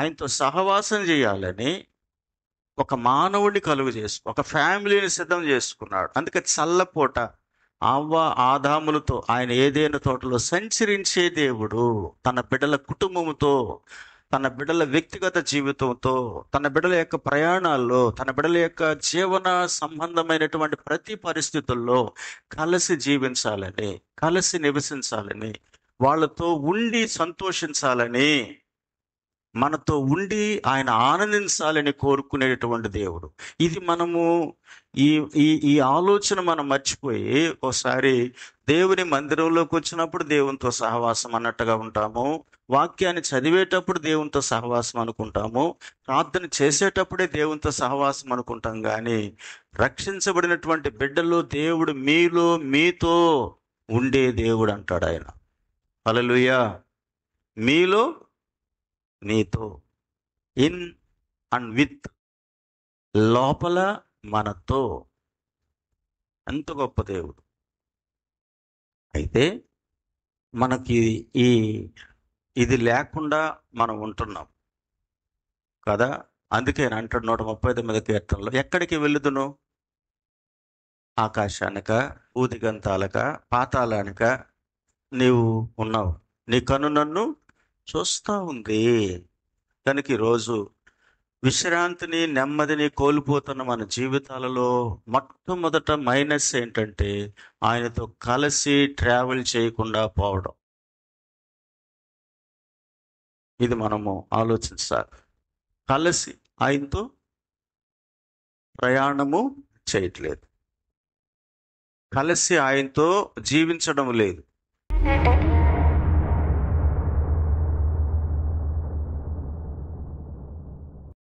ఆయనతో సహవాసం చేయాలని ఒక మానవుడిని ఒక ఫ్యామిలీని సిద్ధం చేసుకున్నాడు. అందుకే చల్లపూట అవ్వ ఆదాములతో ఆయన ఏదైనా తోటలో సంచరించే దేవుడు తన బిడ్డల కుటుంబంతో, తన బిడ్డల వ్యక్తిగత జీవితంతో, తన బిడ్డల యొక్క ప్రయాణాల్లో, తన బిడ్డల యొక్క జీవన సంబంధమైనటువంటి ప్రతి పరిస్థితుల్లో కలిసి జీవించాలని, కలిసి నివసించాలని, వాళ్ళతో ఉండి సంతోషించాలని, మనతో ఉండి ఆయన ఆనందించాలని కోరుకునేటువంటి దేవుడు. ఇది మనము ఈ ఈ ఈ ఆలోచన మనం మర్చిపోయి ఒకసారి దేవుని మందిరంలోకి వచ్చినప్పుడు దేవునితో సహవాసం అన్నట్టుగా ఉంటాము, వాక్యాన్ని చదివేటప్పుడు దేవునితో సహవాసం అనుకుంటాము, ప్రార్థన చేసేటప్పుడే దేవునితో సహవాసం అనుకుంటాం. కానీ రక్షించబడినటువంటి బిడ్డలు దేవుడు మీలో మీతో ఉండే దేవుడు అంటాడు ఆయన. హల్లెలూయా. మీలో నీతో, ఇన్ అండ్ విత్, లోపల మనతో. ఎంత గొప్ప దేవుడు. అయితే మనకి ఇది లేకుండా మనం ఉంటున్నాం కదా. అందుకే అంటాడు 139 కీర్తనలో, ఎక్కడికి వెళ్ళుదును? ఆకాశానిక, ఊదిగంతాలక, పాతాళానిక నీవు ఉన్నావు, నీ కన్ను నన్ను చూస్తూ ఉంది. కనుక ఈరోజు విశ్రాంతిని, నెమ్మదిని కోల్పోతున్న మన జీవితాలలో మొట్టమొదట మైనస్ ఏంటంటే ఆయనతో కలిసి ట్రావెల్ చేయకుండా పోవడం. ఇది మనము ఆలోచించాలి. కలిసి ఆయనతో ప్రయాణము చేయట్లేదు, కలిసి ఆయనతో జీవించడం లేదు.